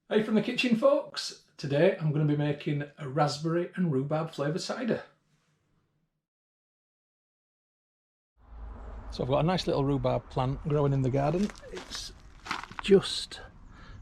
Hey from the kitchen, folks. Today I'm going to be making a raspberry and rhubarb flavoured cider. So I've got a nice little rhubarb plant growing in the garden. It's just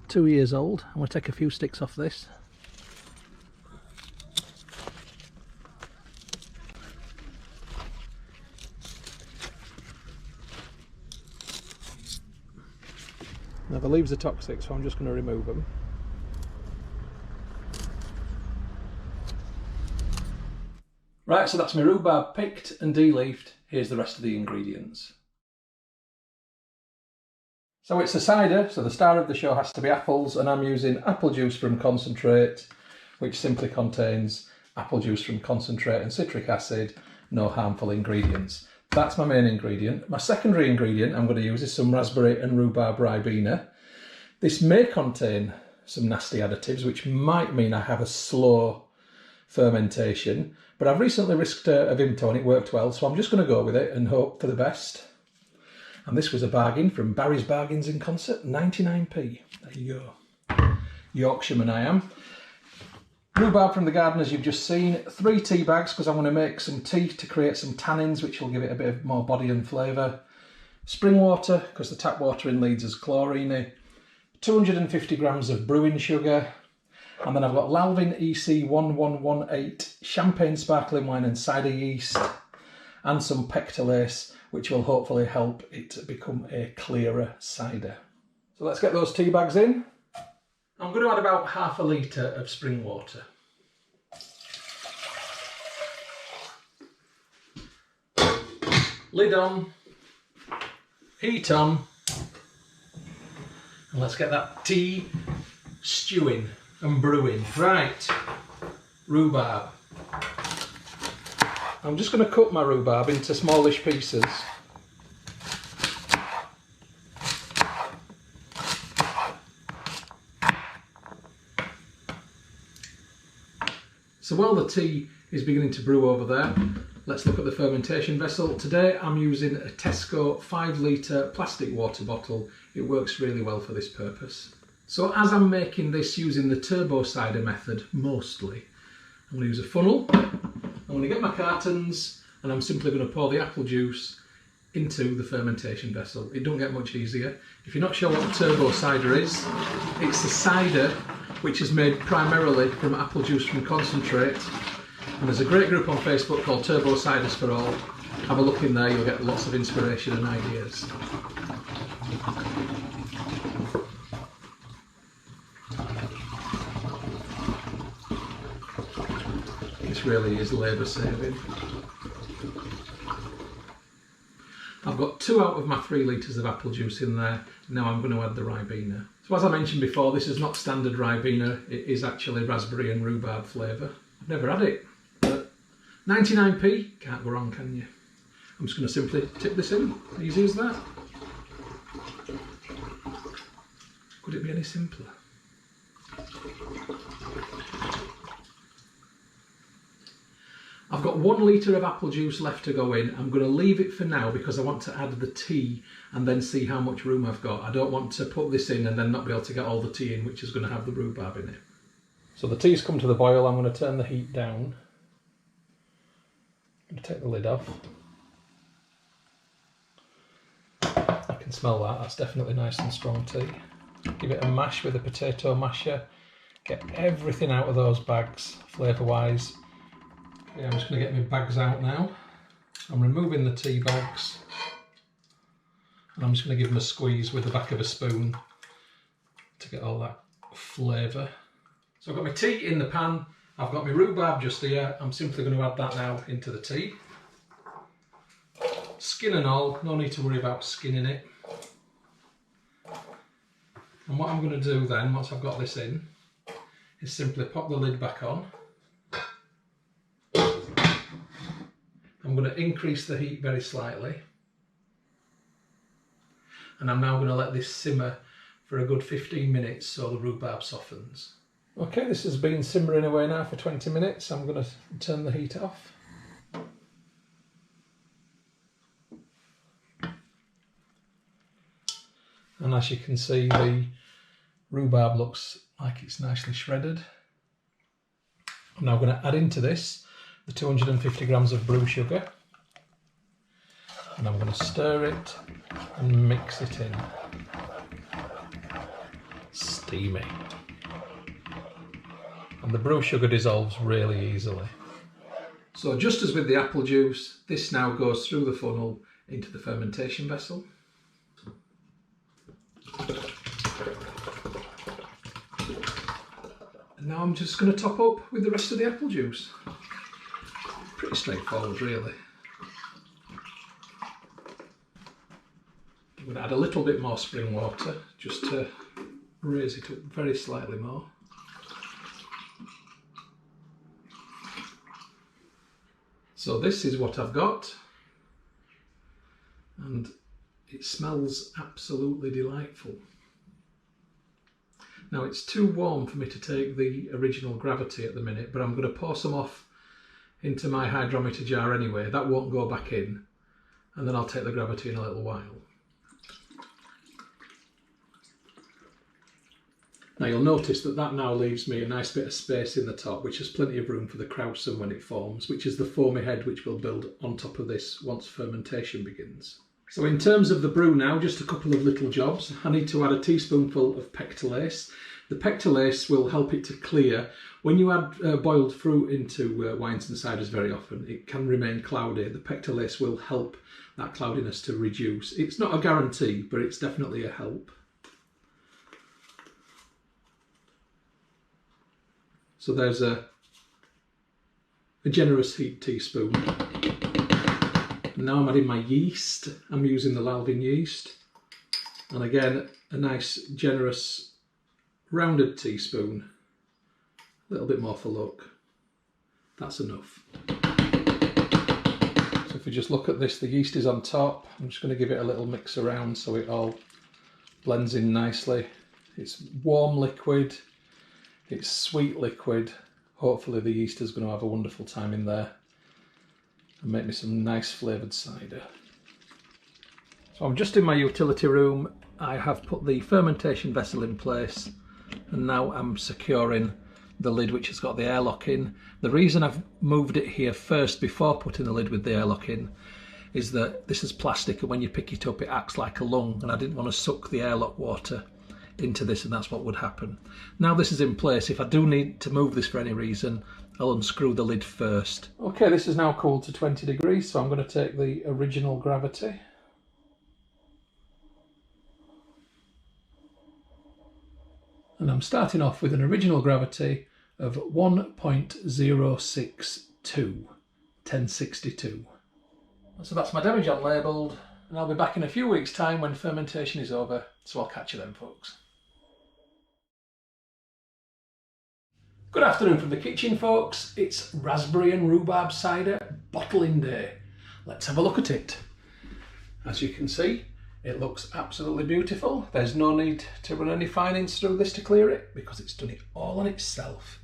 2 years old. I'm going to take a few sticks off this. Now the leaves are toxic, so I'm just going to remove them. Right, so that's my rhubarb picked and de-leafed. Here's the rest of the ingredients. So it's a cider, so the star of the show has to be apples, and I'm using apple juice from concentrate, which simply contains apple juice from concentrate and citric acid, no harmful ingredients. That's my main ingredient. My secondary ingredient I'm going to use is some raspberry and rhubarb ribena. This may contain some nasty additives, which might mean I have a slow fermentation, but I've recently risked a Vimto and it worked well, so I'm just going to go with it and hope for the best. And this was a bargain from Barry's Bargains in Concert, 99p. There you go. Yorkshireman I am. Rhubarb from the garden, as you've just seen. 3 tea bags, because I'm going to make some tea to create some tannins, which will give it a bit of more body and flavour. Spring water, because the tap water in Leeds is chlorine. 250 grams of brewing sugar. And then I've got Lalvin EC1118 champagne sparkling wine and cider yeast, and some pectolase, which will hopefully help it become a clearer cider. So let's get those tea bags in. I'm going to add about ½ litre of spring water. Lid on, heat on, and let's get that tea stewing and brewing. Right, rhubarb. I'm just going to cut my rhubarb into smallish pieces. So while the tea is beginning to brew over there, let's look at the fermentation vessel. Today I'm using a Tesco 5 litre plastic water bottle. It works really well for this purpose. So as I'm making this using the turbo cider method mostly, I'm going to use a funnel. I'm going to get my cartons and I'm simply going to pour the apple juice into the fermentation vessel. It don't get much easier. If you're not sure what a turbo cider is, it's a cider which is made primarily from apple juice from concentrate. And there's a great group on Facebook called Turbo Ciders for All. Have a look in there, you'll get lots of inspiration and ideas. This really is labour saving. I've got 2 out of my 3 litres of apple juice in there. Now I'm going to add the ribena. So as I mentioned before, this is not standard ribena. It is actually raspberry and rhubarb flavour. I've never had it, but 99p, can't go wrong, can you? I'm just going to simply tip this in, easy as that. Could it be any simpler? I've got 1 litre of apple juice left to go in. I'm going to leave it for now because I want to add the tea and then see how much room I've got. I don't want to put this in and then not be able to get all the tea in, which is going to have the rhubarb in it. So the tea's come to the boil. I'm going to turn the heat down. I'm going to take the lid off. I can smell that. That's definitely nice and strong tea. Give it a mash with a potato masher. Get everything out of those bags, flavour-wise. Yeah, I'm just going to get my bags out now. I'm removing the tea bags. And I'm just going to give them a squeeze with the back of a spoon to get all that flavour. So I've got my tea in the pan. I've got my rhubarb just here. I'm simply going to add that now into the tea. Skin and all, no need to worry about skinning it. And what I'm going to do then, once I've got this in, is simply pop the lid back on. I'm going to increase the heat very slightly. And I'm now going to let this simmer for a good 15 minutes so the rhubarb softens. Okay, this has been simmering away now for 20 minutes. I'm going to turn the heat off. And as you can see, the rhubarb looks like it's nicely shredded. I'm now going to add into this the 250 grams of brew sugar, and I'm going to stir it and mix it in. Steamy. And the brew sugar dissolves really easily. So just as with the apple juice, this now goes through the funnel into the fermentation vessel. And now I'm just going to top up with the rest of the apple juice. Pretty straightforward, really. I'm going to add a little bit more spring water just to raise it up very slightly more. So this is what I've got, and it smells absolutely delightful. Now it's too warm for me to take the original gravity at the minute, but I'm going to pour some off into my hydrometer jar anyway. That won't go back in, and then I'll take the gravity in a little while. Now you'll notice that now leaves me a nice bit of space in the top, which has plenty of room for the krausen when it forms, which is the foamy head which will build on top of this once fermentation begins. So in terms of the brew now, just a couple of little jobs. I need to add a teaspoonful of pectolase. The pectolase will help it to clear. When you add boiled fruit into wines and ciders very often, it can remain cloudy. The pectolase will help that cloudiness to reduce. It's not a guarantee, but it's definitely a help. So there's a generous heaped teaspoon. Now I'm adding my yeast. I'm using the Lalvin yeast. And again, a nice generous rounded teaspoon. A little bit more for luck. That's enough. So if we just look at this, the yeast is on top. I'm just going to give it a little mix around so it all blends in nicely. It's warm liquid. It's sweet liquid. Hopefully the yeast is going to have a wonderful time in there and make me some nice flavoured cider. So I'm just in my utility room. I have put the fermentation vessel in place, and now I'm securing the lid which has got the airlock in. The reason I've moved it here first before putting the lid with the airlock in is that this is plastic, and when you pick it up it acts like a lung, and I didn't want to suck the airlock water into this, and that's what would happen. Now this is in place, if I do need to move this for any reason, I'll unscrew the lid first. Okay, this is now cooled to 20 degrees, so I'm going to take the original gravity. And I'm starting off with an original gravity of 1.062, 1062. So that's my demijohn labelled, and I'll be back in a few weeks' time when fermentation is over, so I'll catch you then, folks. Good afternoon from the kitchen, folks. It's raspberry and rhubarb cider bottling day. Let's have a look at it. As you can see, it looks absolutely beautiful. There's no need to run any finings through this to clear it because it's done it all on itself.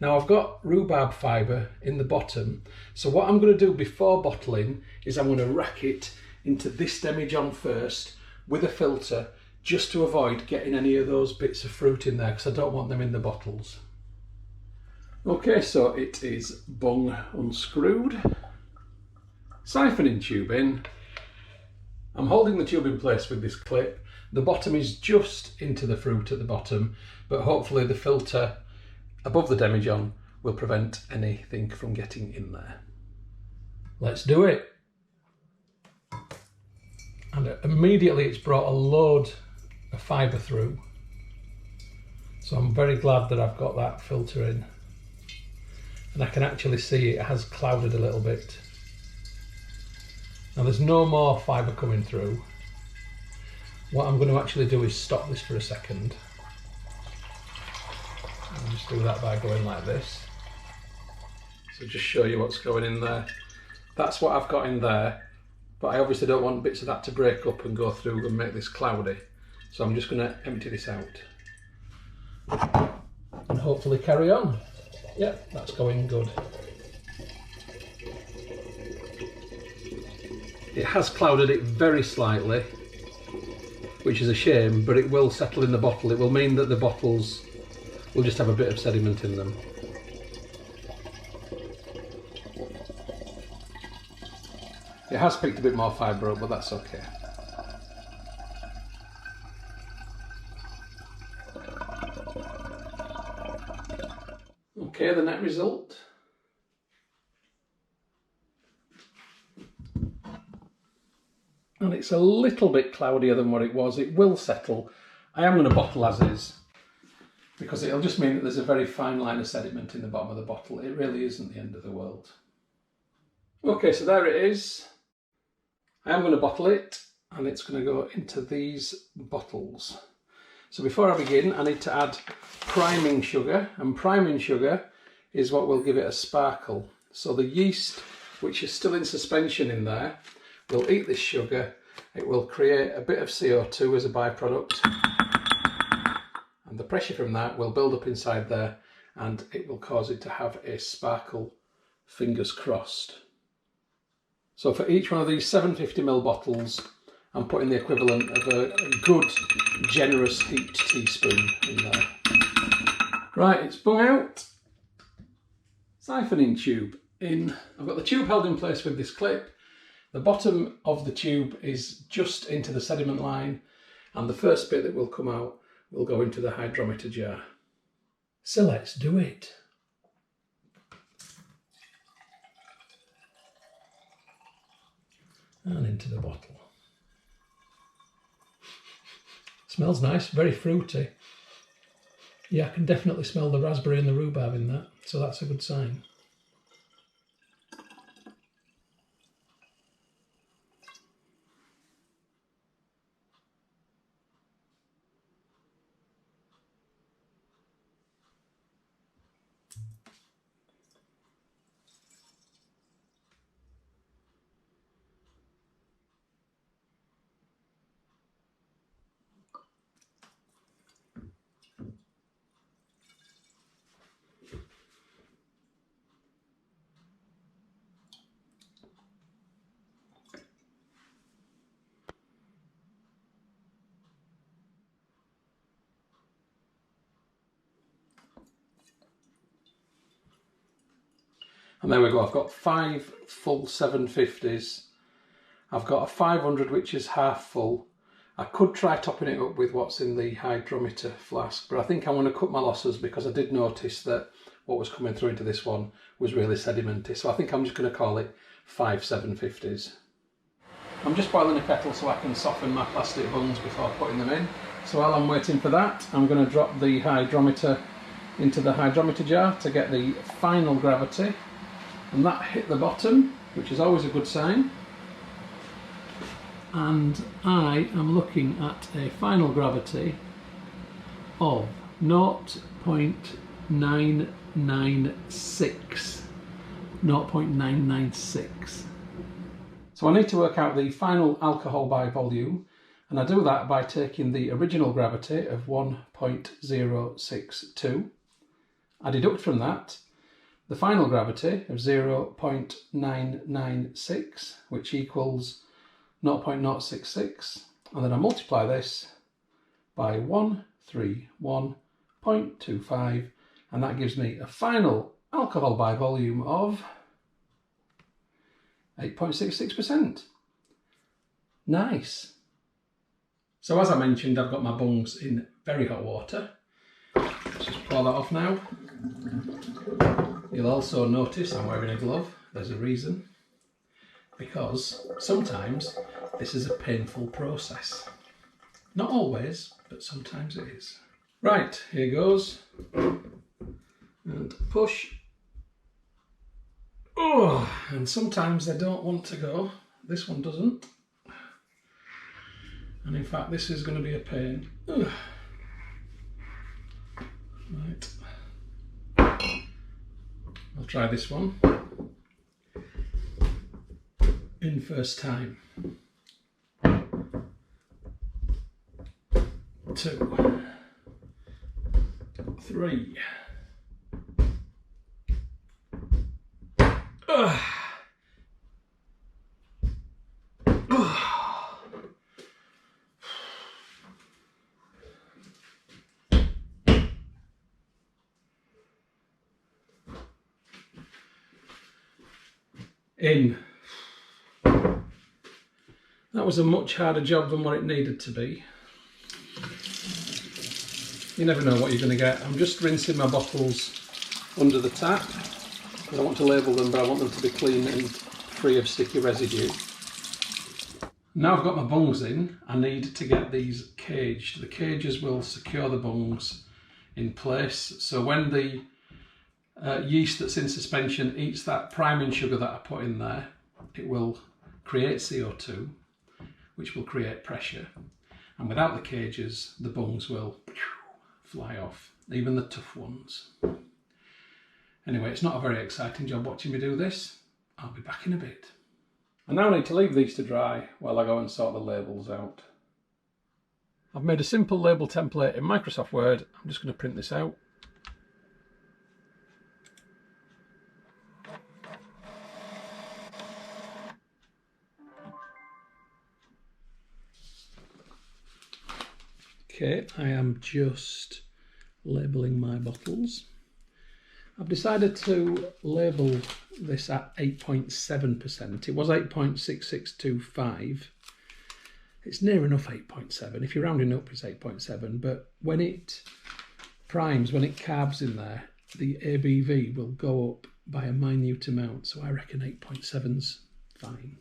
Now I've got rhubarb fibre in the bottom, so what I'm going to do before bottling is I'm going to rack it into this demijohn first with a filter, just to avoid getting any of those bits of fruit in there because I don't want them in the bottles. Okay, so it is bung unscrewed, siphoning tube in. I'm holding the tube in place with this clip. The bottom is just into the fruit at the bottom, but hopefully the filter above the demijohn will prevent anything from getting in there. Let's do it. And immediately it's brought a load of fibre through. So I'm very glad that I've got that filter in. And I can actually see it has clouded a little bit. Now there's no more fibre coming through. What I'm going to actually do is stop this for a second. I'll just do that by going like this. So just show you what's going in there. That's what I've got in there, but I obviously don't want bits of that to break up and go through and make this cloudy. So I'm just going to empty this out and hopefully carry on. Yep, that's going good. It has clouded it very slightly, which is a shame, but it will settle in the bottle. It will mean that the bottles will just have a bit of sediment in them. It has picked a bit more fibre up, but that's okay. Okay, the net result. And it's a little bit cloudier than what it was. It will settle. I am going to bottle as is, because it'll just mean that there's a very fine line of sediment in the bottom of the bottle. It really isn't the end of the world. Okay, so there it is. I am going to bottle it, and it's going to go into these bottles. So before I begin, I need to add priming sugar, and priming sugar is what will give it a sparkle. So the yeast, which is still in suspension in there, will eat this sugar. It will create a bit of CO2 as a byproduct, and the pressure from that will build up inside there, and it will cause it to have a sparkle, fingers crossed. So for each one of these 750ml bottles, I'm putting the equivalent of a good, generous heaped teaspoon in there. Right, it's bung out. Siphoning tube in. I've got the tube held in place with this clip. The bottom of the tube is just into the sediment line, and the first bit that will come out will go into the hydrometer jar. So let's do it. And into the bottle. Smells nice, very fruity. Yeah, I can definitely smell the raspberry and the rhubarb in that, so that's a good sign. And there we go, I've got 5 full 750s. I've got a 500 which is half full. I could try topping it up with what's in the hydrometer flask, but I think I'm going to cut my losses because I did notice that what was coming through into this one was really sedimenty. So I think I'm just going to call it 5 750s. I'm just boiling a kettle so I can soften my plastic bungs before putting them in. So while I'm waiting for that, I'm going to drop the hydrometer into the hydrometer jar to get the final gravity. And that hit the bottom, which is always a good sign. And I am looking at a final gravity of 0.996. 0.996. So I need to work out the final alcohol by volume, and I do that by taking the original gravity of 1.062. I deduct from that the final gravity of 0.996, which equals 0.066, and then I multiply this by 131.25, and that gives me a final alcohol by volume of 8.66%. Nice. So as I mentioned, I've got my bungs in very hot water. Let's just pour that off now. You'll also notice I'm wearing a glove. There's a reason. Because sometimes this is a painful process. Not always, but sometimes it is. Right, here goes. And push. Oh, and sometimes they don't want to go. This one doesn't. And in fact, this is going to be a pain. Ugh. Right. I'll try this one. In first time. 2, 3. Ugh. Ugh. in. That was a much harder job than what it needed to be. You never know what you're going to get. I'm just rinsing my bottles under the tap. I don't want to label them, but I want them to be clean and free of sticky residue. Now I've got my bungs in, I need to get these caged. The cages will secure the bungs in place, so when the yeast that's in suspension eats that priming sugar that I put in there, it will create CO2, which will create pressure. And without the cages, the bungs will fly off, even the tough ones. Anyway, it's not a very exciting job watching me do this. I'll be back in a bit. I now need to leave these to dry while I go and sort the labels out. I've made a simple label template in Microsoft Word. I'm just going to print this out. Okay, I am just labelling my bottles. I've decided to label this at 8.7%. It was 8.6625. It's near enough 8.7. If you're rounding up, it's 8.7. But when it primes, when it carbs in there, the ABV will go up by a minute amount. So I reckon 8.7's fine.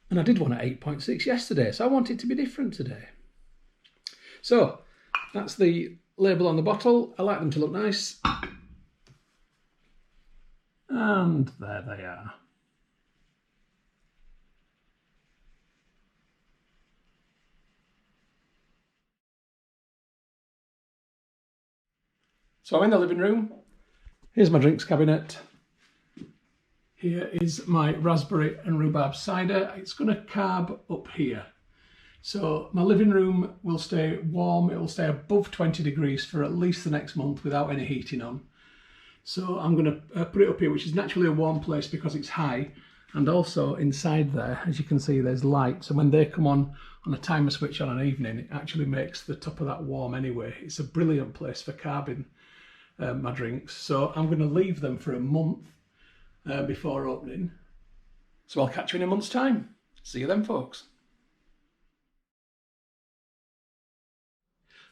And I did one at 8.6 yesterday, so I want it to be different today. So that's the label on the bottle. I like them to look nice. And there they are. So I'm in the living room. Here's my drinks cabinet. Here is my raspberry and rhubarb cider. It's going to carb up here. So my living room will stay warm. It will stay above 20 degrees for at least the next month without any heating on. So I'm going to put it up here, which is naturally a warm place because it's high. And also inside there, as you can see, there's light. So when they come on a timer switch on an evening, it actually makes the top of that warm anyway. It's a brilliant place for carbing my drinks. So I'm going to leave them for a month before opening. So I'll catch you in a month's time. See you then, folks.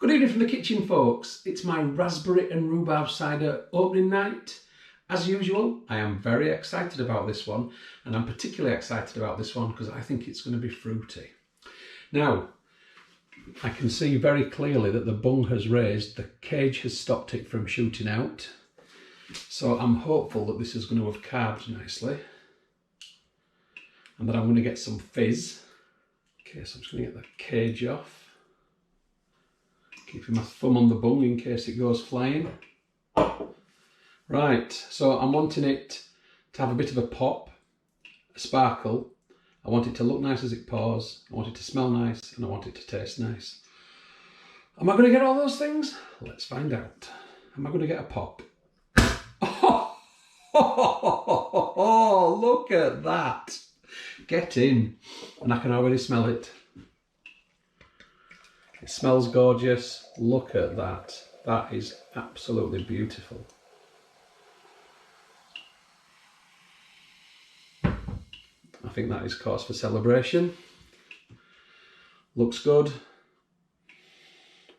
Good evening from the kitchen, folks. It's my raspberry and rhubarb cider opening night. As usual, I am very excited about this one, and I'm particularly excited about this one because I think it's going to be fruity. Now, I can see very clearly that the bung has raised, the cage has stopped it from shooting out. So I'm hopeful that this is going to have carbed nicely and that I'm going to get some fizz. Okay, so I'm just going to get the cage off. Keeping my thumb on the bung in case it goes flying. Right, so I'm wanting it to have a bit of a pop, a sparkle. I want it to look nice as it pours. I want it to smell nice and I want it to taste nice. Am I going to get all those things? Let's find out. Am I going to get a pop? Oh, look at that. Get in. And I can already smell it. It smells gorgeous. Look at that. That is absolutely beautiful. I think that is cause for celebration. Looks good.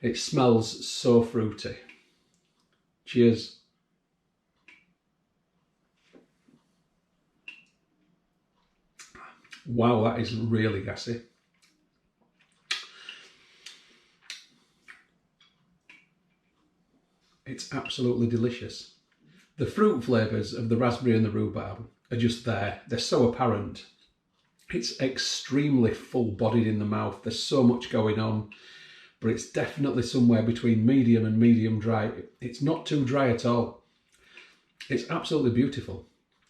It smells so fruity. Cheers. Wow, that is really gassy. It's absolutely delicious. The fruit flavours of the raspberry and the rhubarb are just there. They're so apparent. It's extremely full-bodied in the mouth. There's so much going on, but it's definitely somewhere between medium and medium dry. It's not too dry at all. It's absolutely beautiful.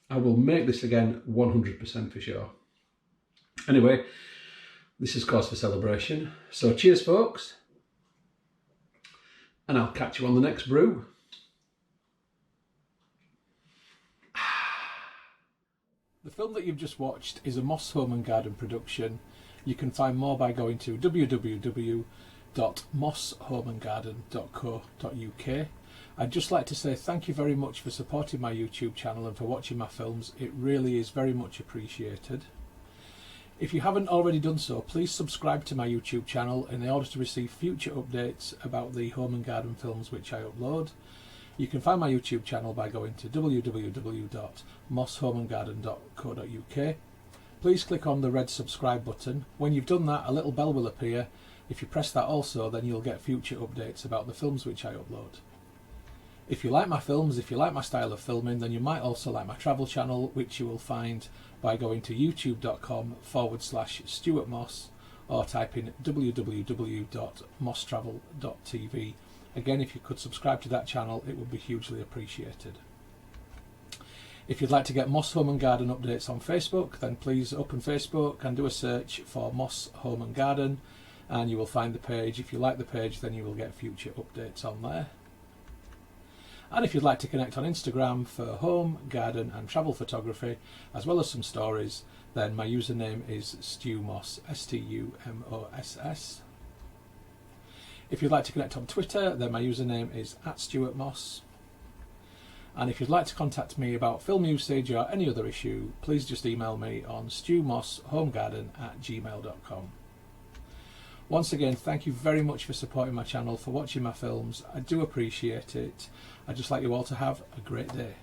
I will make this again 100% for sure. Anyway, this is cause for celebration. So cheers, folks. And I'll catch you on the next brew. The film that you've just watched is a Moss Home and Garden production. You can find more by going to www.mosshomeandgarden.co.uk. I'd just like to say thank you very much for supporting my YouTube channel and for watching my films. It really is very much appreciated. If you haven't already done so, please subscribe to my YouTube channel in order to receive future updates about the home and garden films which I upload. You can find my YouTube channel by going to www.mosshomeandgarden.co.uk. Please click on the red subscribe button. When you've done that, a little bell will appear. If you press that also, then you'll get future updates about the films which I upload. If you like my films, if you like my style of filming, then you might also like my travel channel, which you will find by going to youtube.com/Stuart Moss or type in www.mosstravel.tv. Again, if you could subscribe to that channel, it would be hugely appreciated. If you'd like to get Moss Home and Garden updates on Facebook, then please open Facebook and do a search for Moss Home and Garden, and you will find the page. If you like the page, then you will get future updates on there. And if you'd like to connect on Instagram for home, garden and travel photography, as well as some stories, then my username is StuMoss, STUMOSS. If you'd like to connect on Twitter, then my username is @StuartMoss. And if you'd like to contact me about film usage or any other issue, please just email me on stewmosshomegarden@gmail.com. Once again, thank you very much for supporting my channel, for watching my films. I do appreciate it. I'd just like you all to have a great day.